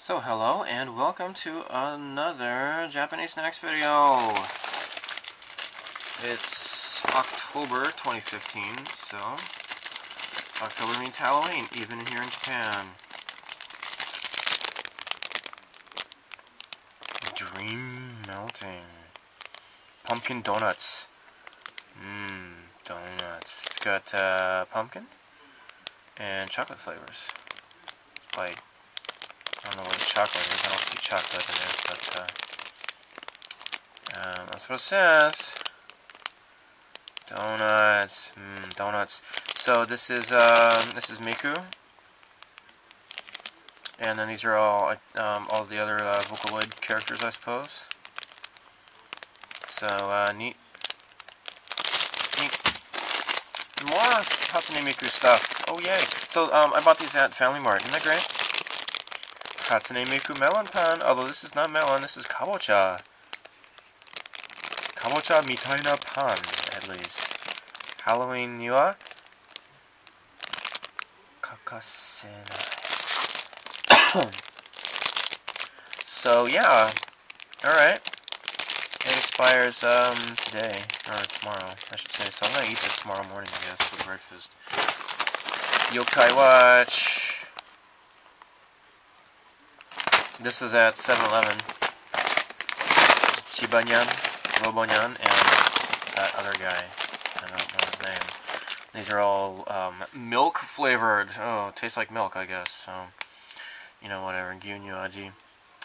So hello and welcome to another Japanese snacks video. It's October 2015, so October means Halloween, even here in Japan. Dream melting. Pumpkin donuts. Donuts. It's got pumpkin and chocolate flavors. Like, I don't know what the chocolate is. I don't see chocolate in it, but that's what it says. Donuts. Donuts. So this is Miku, and then these are all the other Vocaloid characters, I suppose. So neat. More Hatsune Miku stuff. Oh yay! So I bought these at Family Mart. Isn't that great? Hatsune Miku melon pan. Although this is not melon, this is kabocha. Kabocha mitai na pan, at least. Halloween ni wa kakasenai. So yeah, all right. It expires today or tomorrow, I should say. So I'm gonna eat this tomorrow morning, I guess, for breakfast. Yokai Watch. This is at 7-Eleven. Chibanyan, Robonyan, and that other guy. I don't know his name. These are all milk flavored. Oh, tastes like milk, I guess. So, you know, whatever. Gyunyu aji.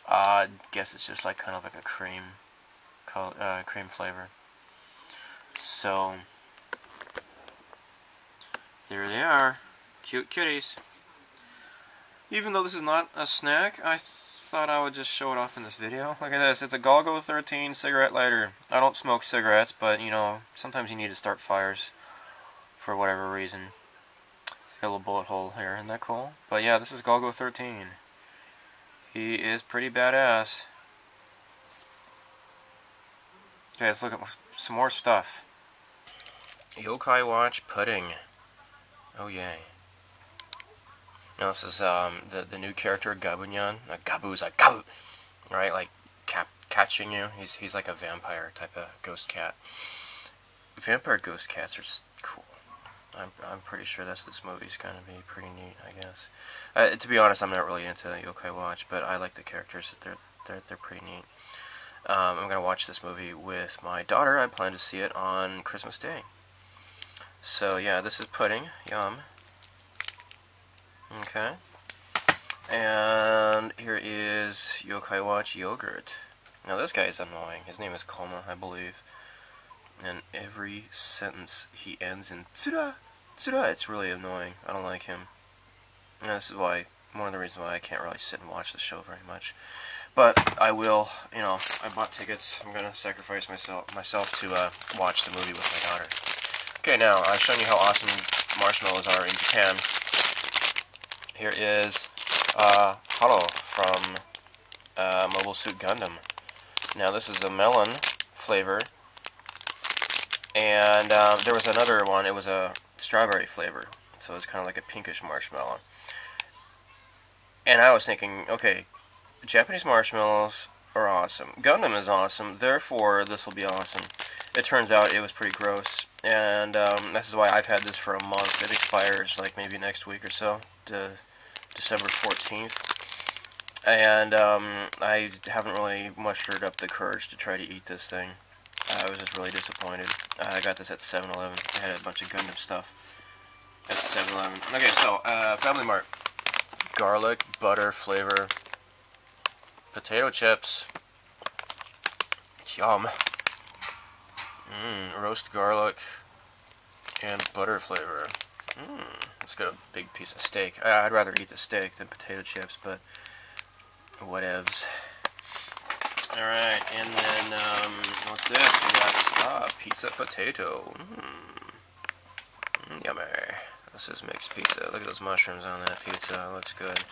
I guess it's just like kind of like a cream flavor. So there they are. Cute kitties. Even though this is not a snack, I thought I would just show it off in this video. Look at this. It's a Golgo 13 cigarette lighter. I don't smoke cigarettes, but you know, sometimes you need to start fires for whatever reason. It's got a little bullet hole here. Isn't that cool? But yeah, this is Golgo 13. He is pretty badass. Okay, let's look at some more stuff. Yokai Watch pudding. Oh yay. Now this is the new character Gabunyan. Gabu is like Gabu, right? Like catching you. He's like a vampire type of ghost cat. Vampire ghost cats are just cool. I'm pretty sure this movie's gonna be pretty neat, I guess. To be honest, I'm not really into Yokai Watch, but I like the characters. They're pretty neat. I'm gonna watch this movie with my daughter. I plan to see it on Christmas Day. So yeah, this is pudding. Yum. Okay. And here is Yokai Watch yogurt. Now this guy is annoying. His name is Koma, I believe. And every sentence he ends in tsura, tsura. It's really annoying. I don't like him. And this is why, one of the reasons why I can't really sit and watch the show very much. But I will, you know, I bought tickets. I'm gonna sacrifice myself to watch the movie with my daughter. Okay, now I've shown you how awesome marshmallows are in Japan. Here is Haro from Mobile Suit Gundam. Now this is a melon flavor, and there was another one. It was a strawberry flavor, so it's kind of like a pinkish marshmallow. And I was thinking, okay, Japanese marshmallows are awesome. Gundam is awesome, therefore this will be awesome. It turns out it was pretty gross, and this is why I've had this for a month. It expires like maybe next week or so, December 14th. And I haven't really mustered up the courage to try to eat this thing. I was just really disappointed. I got this at 7-Eleven. They had a bunch of Gundam stuff at 7-Eleven. Okay, so Family Mart. Garlic, butter flavor, potato chips. Yum. Roast garlic and butter flavor. Let's get a big piece of steak. I'd rather eat the steak than potato chips, but whatevs. Alright, and then, what's this? We got, pizza potato. Yummy. This is mixed pizza. Look at those mushrooms on that pizza. It looks good.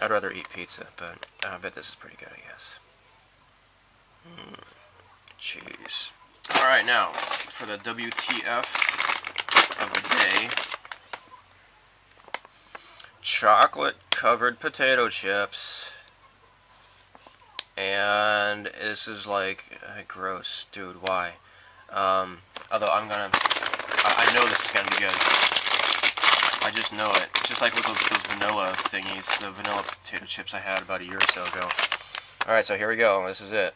I'd rather eat pizza, but I bet this is pretty good, I guess. Cheese. Alright, now, for the WTF of the day. Chocolate covered potato chips. And this is like gross, dude. Why? Although I know this is gonna be good. I just know it. It's just like with those vanilla thingies, the vanilla potato chips I had about a year or so ago. All right, so here we go. This is it.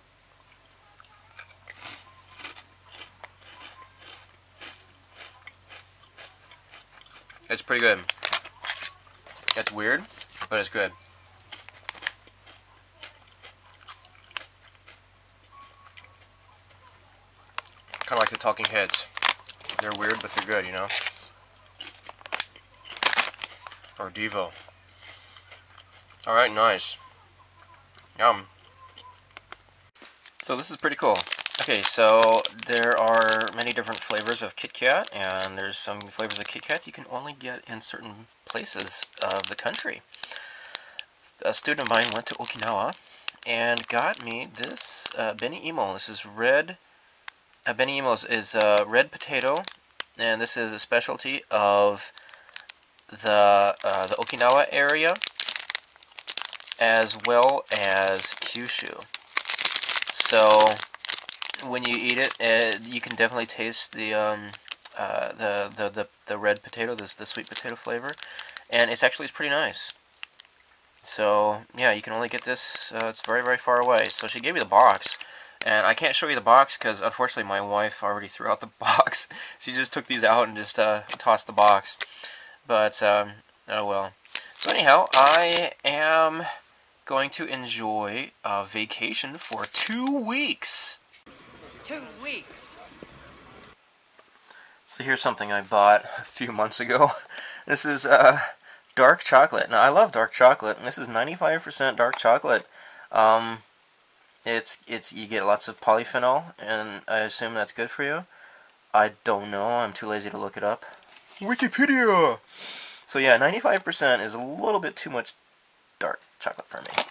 It's pretty good. It's weird, but it's good. Kind of like the Talking Heads. They're weird, but they're good, you know? Or Devo. Alright, nice. Yum. So this is pretty cool. Okay, so there are many different flavors of Kit Kat, and there's some flavors of Kit Kat you can only get in certain places of the country. A student of mine went to Okinawa and got me this Beni Imo. This is red. Beni Imo is red potato, and this is a specialty of the Okinawa area as well as Kyushu. So when you eat it, you can definitely taste the red potato, the sweet potato flavor, and it's pretty nice. So yeah, you can only get this. It's very, very far away. So she gave me the box, and I can't show you the box because unfortunately my wife already threw out the box. She just took these out and just tossed the box. But oh well. So anyhow, I am going to enjoy a vacation for 2 weeks. 2 weeks. So here's something I bought a few months ago. This is dark chocolate. Now I love dark chocolate, and this is 95% dark chocolate. It's you get lots of polyphenol, and I assume that's good for you. I don't know. I'm too lazy to look it up. Wikipedia. So yeah, 95% is a little bit too much dark chocolate for me.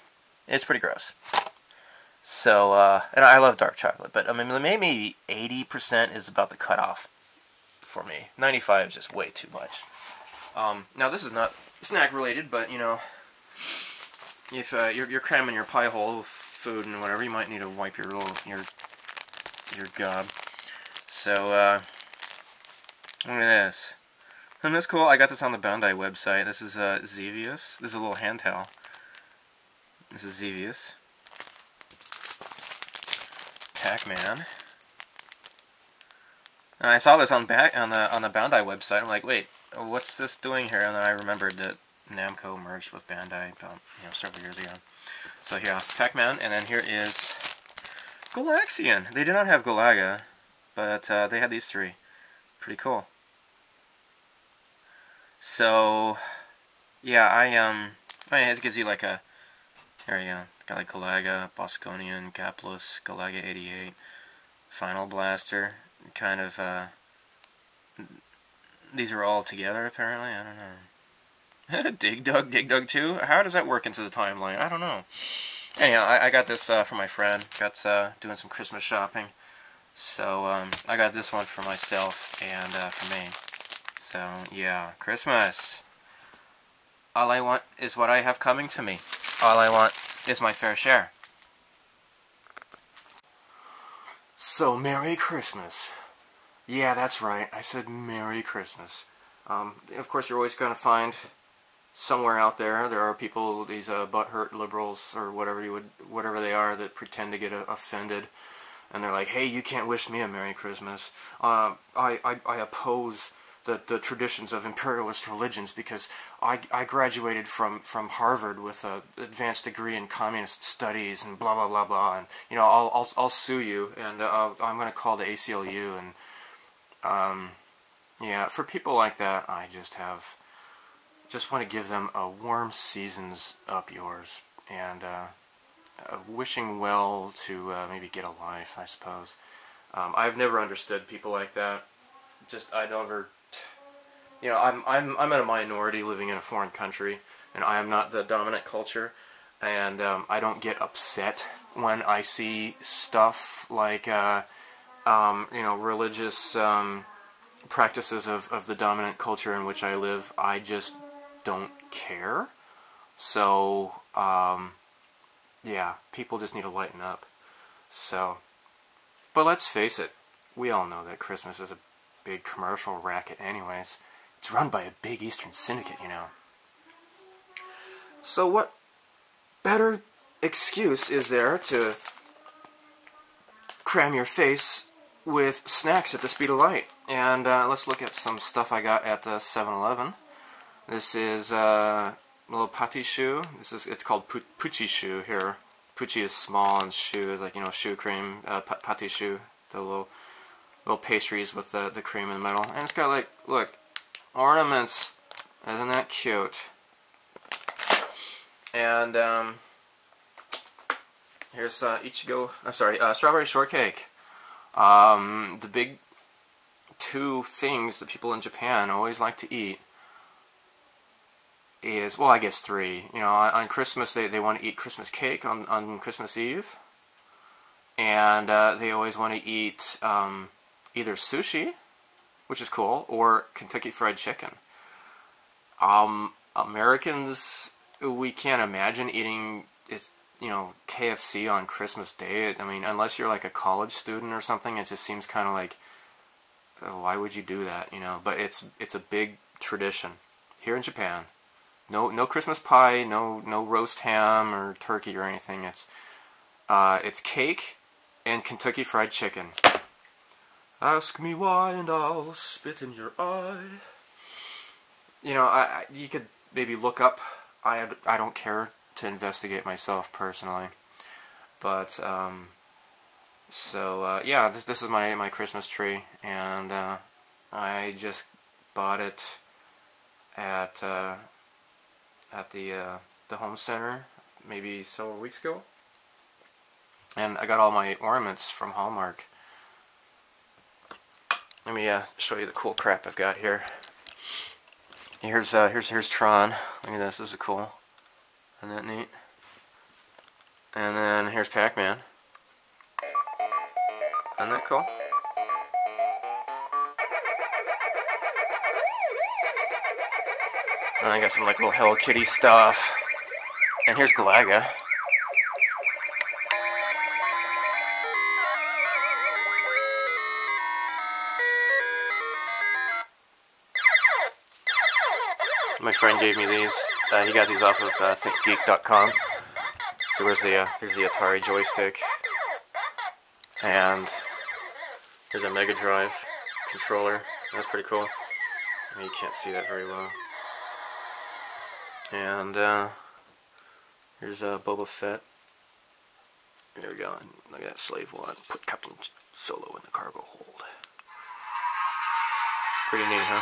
It's pretty gross. So, and I love dark chocolate, but I mean, maybe 80% is about the cutoff for me. 95 is just way too much. Now this is not snack related, but you know, if you're cramming your pie hole with food and whatever, you might need to wipe your your gob. So, look at this. Isn't this cool? I got this on the Bandai website. This is Xevious. This is a little hand towel. This is Xevious. Pac-Man. And I saw this on the Bandai website. I'm like, wait, what's this doing here? And then I remembered that Namco merged with Bandai about, several years ago. So yeah, Pac-Man, and then here is Galaxian. They did not have Galaga, but they had these three. Pretty cool. So yeah, it gives you like a, there you go. Got like Galaga, Bosconian, Gaplus, Galaga 88, Final Blaster, kind of, these are all together apparently, I don't know. Dig Dug 2? How does that work into the timeline? I don't know. Anyhow, I got this for my friend, got doing some Christmas shopping, so I got this one for myself and for me. So yeah, Christmas. All I want is what I have coming to me. All I want is my fair share. So, Merry Christmas. Yeah, that's right. I said Merry Christmas. Of course, you're always going to find somewhere out there are people, these butthurt liberals or whatever they are, that pretend to get offended, and they're like, "Hey, you can't wish me a Merry Christmas. I oppose the traditions of imperialist religions because I graduated from Harvard with an advanced degree in communist studies and blah blah blah blah, and I'll sue you, and I'm going to call the ACLU, and yeah, for people like that, I just want to give them a warm seasons up yours, and wishing well to maybe get a life, I suppose. I've never understood people like that. I never. I'm in a minority living in a foreign country, and I am not the dominant culture, and I don't get upset when I see stuff like religious practices of the dominant culture in which I live. I just don't care. So yeah, people just need to lighten up. So, but let's face it, we all know that Christmas is a big commercial racket anyways. It's run by a big Eastern syndicate, you know. So what better excuse is there to cram your face with snacks at the speed of light? And let's look at some stuff I got at 7-Eleven. This is a little pâté choux. It's called pucci choux here. Pucci is small and choux is like, you know, choux cream. Pâté choux, the little pastries with the cream in the middle. And it's got like, look, ornaments. Isn't that cute? And here's strawberry shortcake. The big two things that people in Japan always like to eat is, well, I guess three. You know, on Christmas they want to eat Christmas cake on Christmas Eve, and they always want to eat either sushi, which is cool, or Kentucky Fried Chicken. Americans, we can't imagine eating KFC on Christmas Day. I mean, unless you're like a college student or something, it just seems kind of like, why would you do that? You know, but it's a big tradition here in Japan. No Christmas pie, no roast ham or turkey or anything. It's cake and Kentucky Fried Chicken. Ask me why and I'll spit in your eye. You know, you could maybe look up. I don't care to investigate myself personally, but yeah, this is my Christmas tree, and I just bought it at the home center maybe several weeks ago, and I got all my ornaments from Hallmark. Let me show you the cool crap I've got here. Here's Tron. Look at this. This is cool. Isn't that neat? And then here's Pac-Man. Isn't that cool? And I got some like little Hello Kitty stuff. And here's Galaga. My friend gave me these. He got these off of thinkgeek.com. So here's the Atari joystick, and here's a Mega Drive controller. That's pretty cool. I mean, you can't see that very well. And here's Boba Fett. There we go. And look at that slave one. Put Captain Solo in the cargo hold. Pretty neat, huh?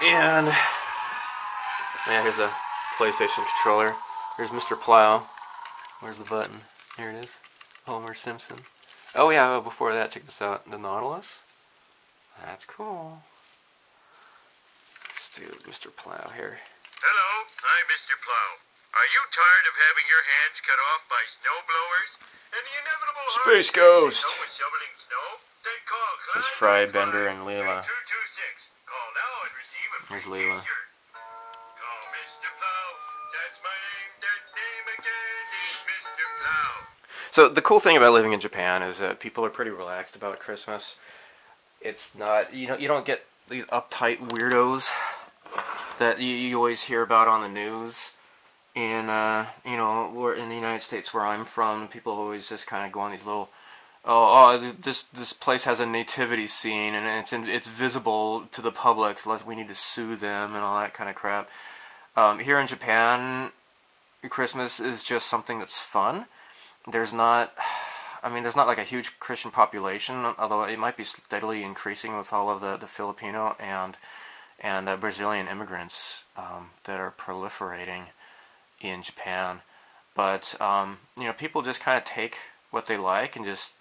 And yeah, here's a PlayStation controller. Here's Mr. Plow. Where's the button? Here it is. Homer Simpson. Oh yeah, before that, check this out. The Nautilus. That's cool. Let's do Mr. Plow here. Hello, I'm Mr. Plow. Are you tired of having your hands cut off by snow blowers? And the inevitable Space Ghost. Shoveling snow? Then call There's Fry, Bender, and Leela. 226. Call now and receive a Here's free Leela. t-shirt. Call Mr. Plow. That's my name. That name again is Mr. Plow. So the cool thing about living in Japan is that people are pretty relaxed about Christmas. It's not, you don't get these uptight weirdos that you always hear about on the news. In we're in the United States where I'm from, people always just kind of go on these little, this place has a nativity scene and it's visible to the public. We need to sue them and all that kind of crap. Here in Japan, Christmas is just something that's fun. There's not like a huge Christian population, although it might be steadily increasing with all of the Filipino and Brazilian immigrants that are proliferating in Japan. But people just kind of take what they like and just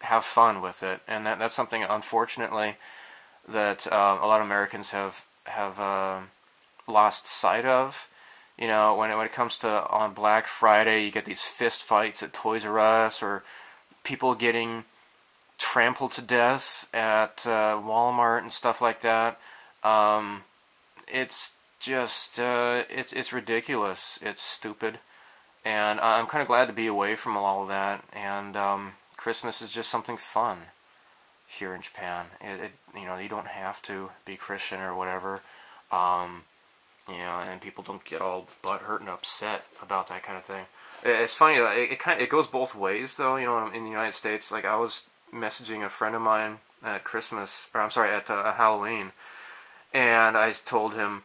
have fun with it, and that's something, unfortunately, that a lot of Americans have lost sight of. When it comes to on Black Friday, you get these fist fights at Toys R Us, or people getting trampled to death at Walmart and stuff like that. It's just it's ridiculous. It's stupid. And I'm kind of glad to be away from all of that, and Christmas is just something fun here in Japan. You know, you don't have to be Christian or whatever, you know, and people don't get all butthurt and upset about that kind of thing. It's funny that it goes both ways, though. You know, in the United States, like I was messaging a friend of mine at Christmas, or I'm sorry, at Halloween, and I told him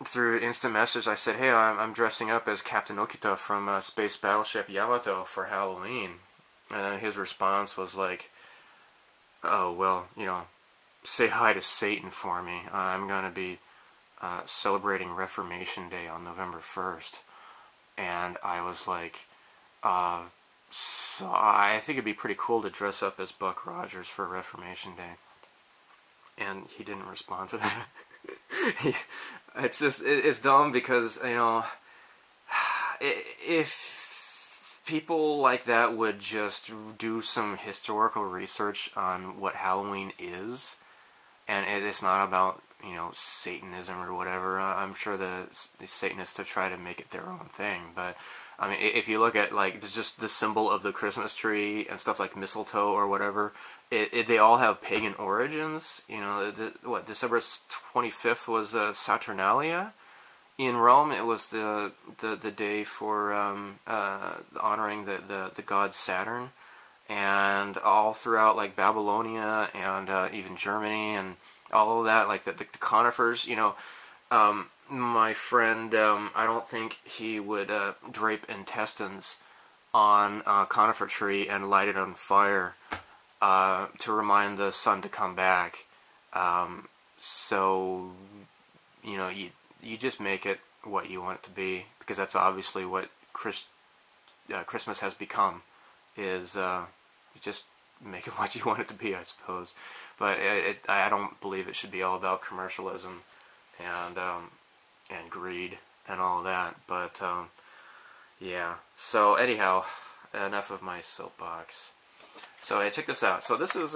through instant message, I said, hey, I'm dressing up as Captain Okita from Space Battleship Yamato for Halloween. And his response was like, oh, well, you know, say hi to Satan for me. I'm going to be celebrating Reformation Day on November 1st. And I was like, so I think it'd be pretty cool to dress up as Buck Rogers for Reformation Day. And he didn't respond to that. It's dumb because, you know, if people like that would just do some historical research on what Halloween is, and it's not about, you know, Satanism or whatever. I'm sure the Satanists to try to make it their own thing, but I mean, if you look at like just the symbol of the Christmas tree and stuff like mistletoe or whatever, they all have pagan origins. You know, December 25th was Saturnalia in Rome. It was the day for honoring the god Saturn, and all throughout like Babylonia and even Germany and all of that, like the conifers. You know, my friend, I don't think he would drape intestines on a conifer tree and light it on fire to remind the sun to come back. So, you know, you just make it what you want it to be, because that's obviously what Christmas has become, is you just make it what you want it to be, I suppose. But I don't believe it should be all about commercialism and greed and all that. But yeah. So anyhow, enough of my soapbox. So hey, check this out. So this is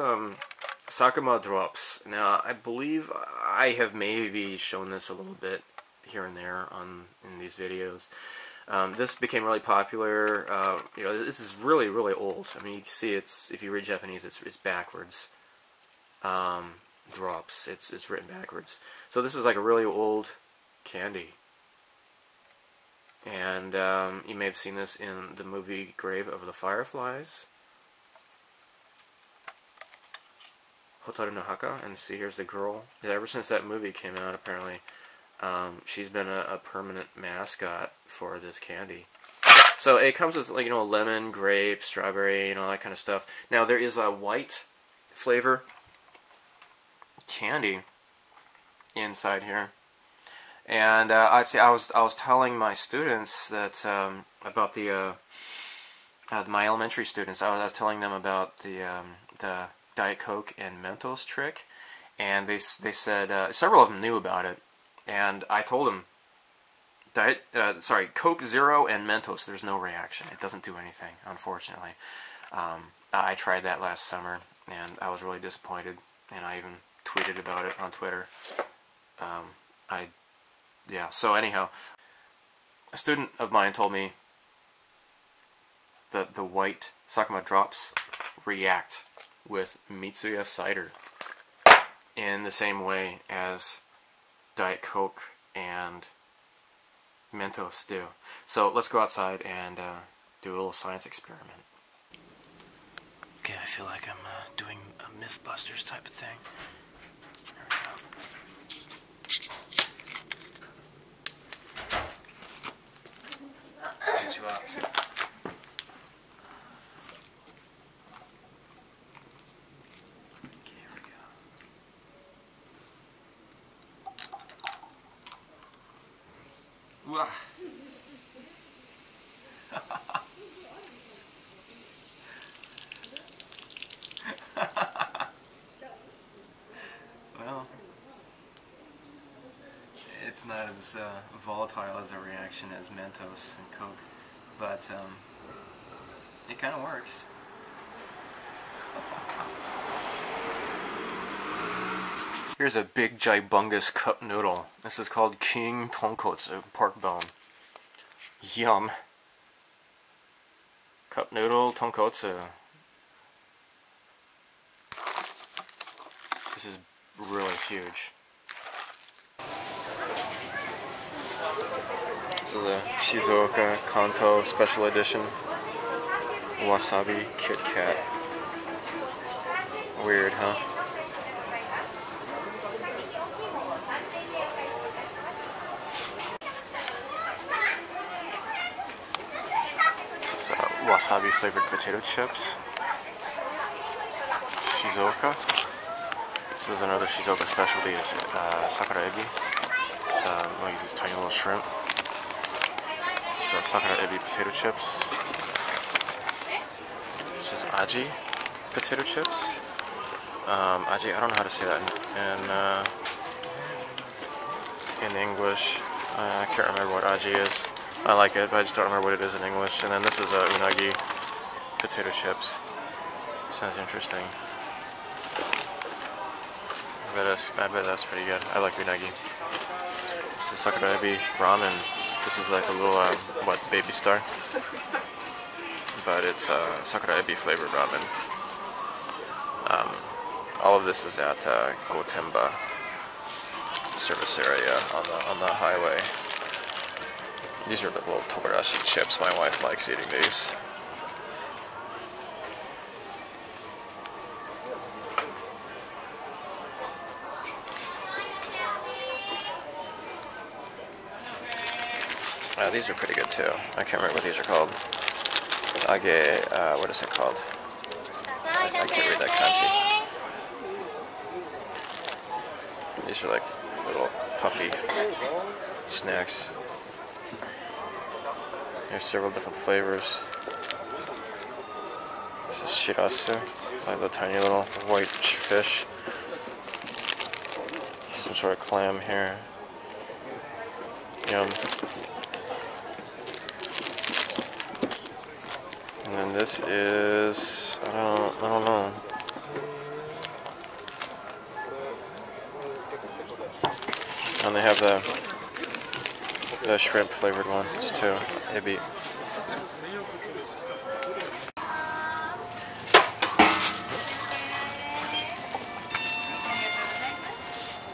Sakuma drops. Now I believe I have maybe shown this a little bit here and there in these videos. This became really popular. You know, this is really old. I mean, you can see if you read Japanese, it's backwards. Drops. It's written backwards. So this is like a really old candy, and you may have seen this in the movie Grave of the Fireflies, Hotaru no Haka. And see, here's the girl. Ever since that movie came out, apparently she's been a permanent mascot for this candy. So it comes with, like, you know, lemon, grape, strawberry, and all that kind of stuff. Now there is a white flavor candy inside here. And I was telling my students that about my elementary students. I was telling them about the Diet Coke and Mentos trick, and they said several of them knew about it. And I told them, Coke Zero and Mentos, there's no reaction. It doesn't do anything, unfortunately. I tried that last summer, and I was really disappointed. And I even tweeted about it on Twitter. Yeah, so anyhow, a student of mine told me that the white Sakuma drops react with Mitsuya cider in the same way as Diet Coke and Mentos do. So let's go outside and do a little science experiment. Okay, I feel like I'm doing a Mythbusters type of thing. There we go. Rinse you out. Okay, here we go. Wah. Well, it's not as volatile as a reaction as Mentos and Coke, but it kind of works. Here's a big, gibungus cup noodle. This is called King Tonkotsu, pork bone. Yum. Cup noodle tonkotsu. This is really huge. This is a Shizuoka Kanto Special Edition Wasabi Kit Kat. Weird, huh? Wasabi flavored potato chips. Shizuoka. This is another Shizuoka specialty. It's sakura ebi. It's well, these tiny little shrimp. So sakura ebi potato chips. This is aji potato chips. Aji, I don't know how to say that in English. I can't remember what aji is. I like it, but I just don't remember what it is in English. And then this is unagi potato chips. Sounds interesting. I bet that's pretty good. I like unagi. This is sakura ebi ramen. This is like a little, baby star? But it's sakura ebi flavored ramen. All of this is at Gotemba service area on the highway. These are the little togarashi chips. My wife likes eating these. These are pretty good too. I can't remember what these are called. Age, what is it called? I can't read that kanji. These are like little puffy snacks. There's several different flavors. This is shirasu, like the tiny little white fish. Some sort of clam here. Yum. And then this is, I don't know. And they have the shrimp flavored ones too. Ebi.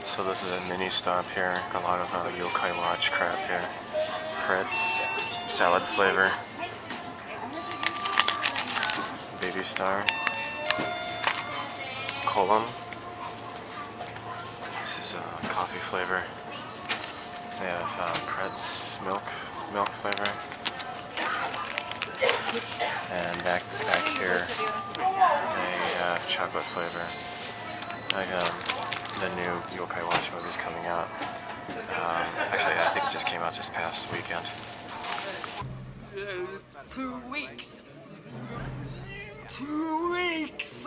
So this is a mini stop here. Got a lot of yokai watch crap here. Pretz, salad flavor. Baby Star, Column. This is a coffee flavor. They have Pretz milk flavor, and back here they have chocolate flavor. Like the new Yokai Watch movie is coming out. Actually, I think it just came out this past weekend. 2 weeks. 2 weeks.